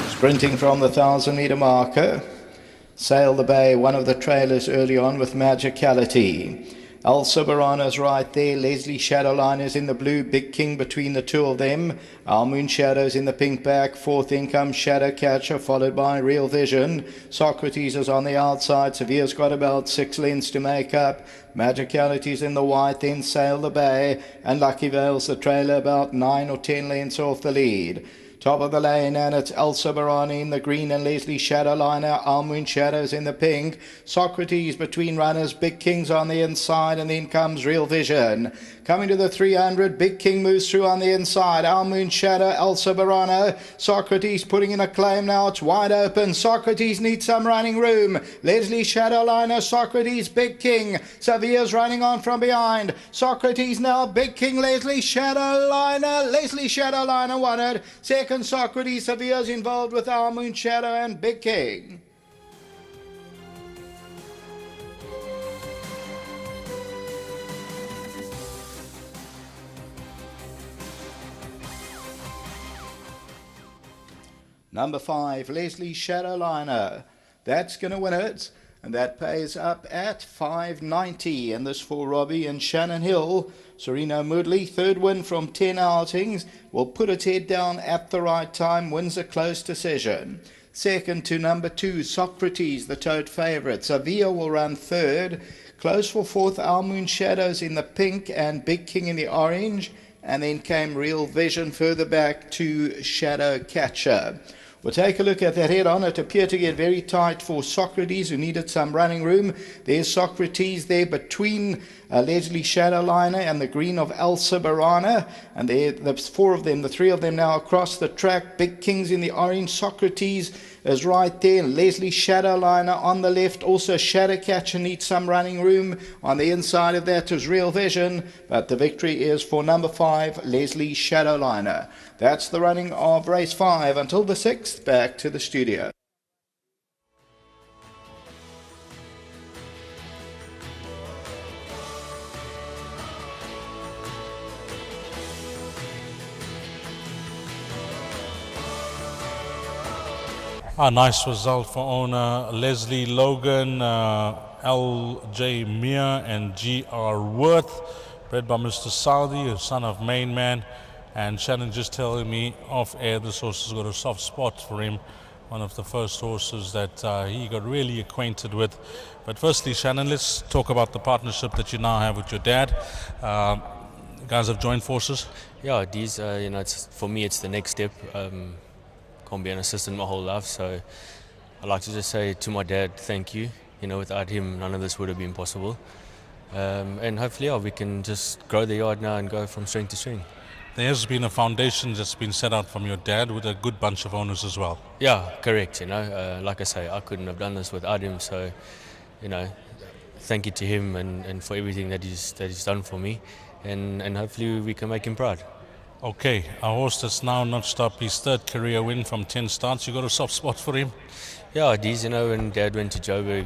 Sprinting from the 1,000-meter marker, Sail the Bay, one of the trailers early on with Magicality. El Soberano's right there, Leslie Shadowliner's in the blue, Big King between the two of them, Our Moon Shadow's in the pink back, fourth in comes Shadowcatcher, followed by Real Vision. Socrates is on the outside, Severe's got about 6 lengths to make up, Magicality's in the white, then Sail the Bay, and Lucky Vale's the trailer about 9 or 10 lengths off the lead. Top of the lane, and it's El Soberano in the green and Leslie Shadowliner. Our Moon Shadow's in the pink. Socrates between runners. Big King's on the inside, and then comes Real Vision. Coming to the 300, Big King moves through on the inside. Our Moon Shadow, El Soberano. Socrates putting in a claim now. It's wide open. Socrates needs some running room. Leslie Shadowliner, Socrates, Big King. Severe's running on from behind. Socrates now, Big King, Leslie Shadowliner. Leslie Shadowliner won it. Second, Socrates, Severe's involved with Our Moon Shadow and Big King. Number 5, Leslie Shadowliner. That's going to win it. And that pays up at $5.90. And this for Robbie and Shannon Hill. Sereno Moodley, third win from 10 outings, will put its head down at the right time, wins a close decision. Second to number 2, Socrates, the tote favourite. Severe will run third. Close for fourth, Our Moon Shadows in the pink and Big King in the orange. And then came Real Vision further back to Shadowcatcher. We'll take a look at that head-on. It appeared to get very tight for Socrates, who needed some running room. There's Socrates there between Leslie Shadowliner and the green of El Soberano. And there's 4 of them, the 3 of them now across the track. Big King's in the orange. Socrates is right there. Leslie Shadowliner on the left. Also Shadowcatcher needs some running room. On the inside of that is Real Vision. But the victory is for number 5, Leslie Shadowliner. That's the running of race 5 until the 6th. Back to the studio. A nice result for owner Leslie Logan, L.J. Meir and G.R. Worth, bred by Mr. Saudi, a son of Main Man. And Shannon just telling me off air this horse has got a soft spot for him. One of the first horses that he got really acquainted with. But firstly, Shannon, let's talk about the partnership that you now have with your dad. You guys have joined forces? Yeah, these, for me, it's the next step. Can't be an assistant my whole life, so I'd like to just say to my dad, thank you. Without him, none of this would have been possible. And hopefully, we can just grow the yard now and go from strength to strength. There has been a foundation that's been set out from your dad with a good bunch of owners as well. Yeah, correct. Like I say, I couldn't have done this without him. So, thank you to him and for everything that he's done for me, and hopefully we can make him proud. Okay, a horse that's now notched up his 3rd career win from 10 starts. You got a soft spot for him? Yeah, these, when Dad went to Joburg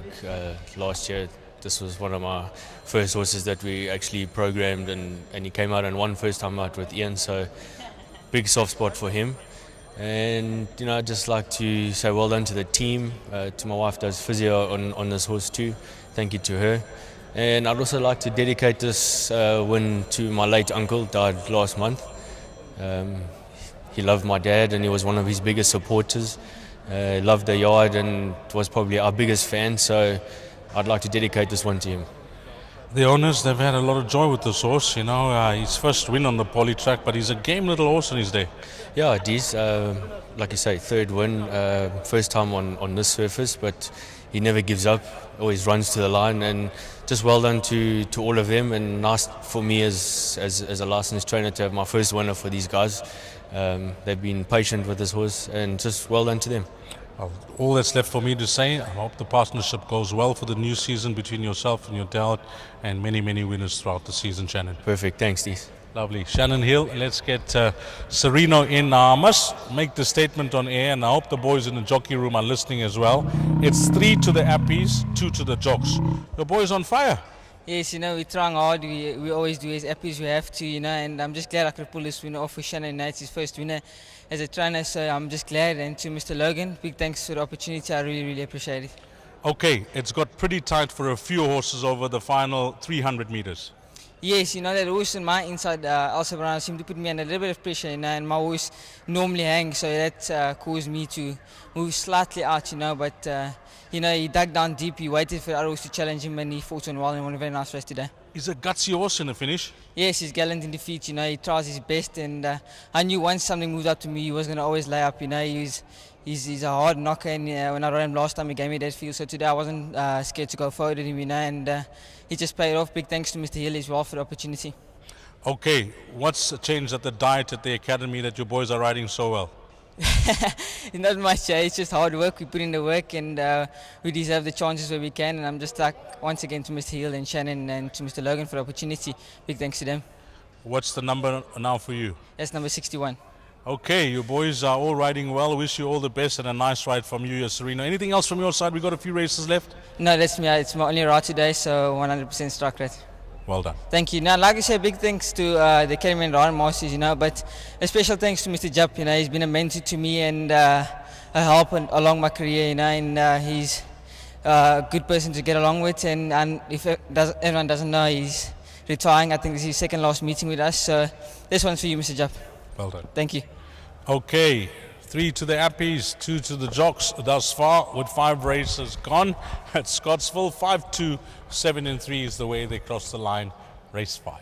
last year, this was one of my first horses that we actually programmed, and he came out and won first time out with Ian, so big soft spot for him. And I'd just like to say well done to the team, to my wife does physio on this horse too, thank you to her. And I'd also like to dedicate this win to my late uncle, died last month. He loved my dad and he was one of his biggest supporters, loved the yard and was probably our biggest fan, so I'd like to dedicate this one to him. The owners, they've had a lot of joy with this horse, his first win on the poly track, but he's a game little horse in his day. Yeah, it is, like you say, 3rd win, first time on this surface, but he never gives up, always runs to the line, and just well done to all of them, and nice for me as a licensed trainer to have my first winner for these guys. They've been patient with this horse, and just well done to them. Well, all that's left for me to say, I hope the partnership goes well for the new season between yourself and your dad, and many, many winners throughout the season, Shannon. Perfect, thanks, Steve. Lovely. Shannon Hill, let's get Sereno in. Now, I must make the statement on air, and I hope the boys in the jockey room are listening as well. It's 3 to the Appies, 2 to the jocks. The boys on fire. Yes, we're trying hard. We always do as happy as we have to, and I'm just glad I could pull this win off with Shannon. It's his first winner as a trainer, so I'm just glad. And to Mr. Logan, big thanks for the opportunity. I really, really appreciate it. Okay, it's got pretty tight for a few horses over the final 300 meters. Yes, that horse on my inside, also Brown, seemed to put me under a little bit of pressure, and my horse normally hangs, so that caused me to move slightly out, but, he dug down deep, he waited for the other horse to challenge him, and he fought on well and won a very nice race today. He's a gutsy horse in the finish. Yes, he's gallant in defeat, he tries his best, and I knew once something moved up to me, he was going to always lay up, he's a hard knocker, and when I rode him last time, he gave me that feel, so today I wasn't scared to go forward with him, and he just played off. Big thanks to Mr. Hill as well for the opportunity. Okay, what's changed at the diet at the academy that your boys are riding so well? Not much, it's just hard work. We put in the work, and we deserve the chances where we can. And I'm just once again to Mr. Hill and Shannon and to Mr. Logan for the opportunity. Big thanks to them. What's the number now for you? That's number 61. Okay, you boys are all riding well. Wish you all the best and a nice ride from you, Serena. Anything else from your side? We got a few races left. No, that's me. It's my only ride today, so 100% strike rate. Well done. Thank you. Now, like I said, big thanks to the Academy and Ryan Masters, but a special thanks to Mr. Jupp. He's been a mentor to me and a help along my career, and he's a good person to get along with. And if everyone doesn't know, he's retiring. I think this is his second last meeting with us. So this one's for you, Mr. Jupp. Well done. Thank you. Okay, 3 to the Appies, 2 to the Jocks thus far, with 5 races gone at Scottsville. 5-2, 7-3 is the way they cross the line. Race 5.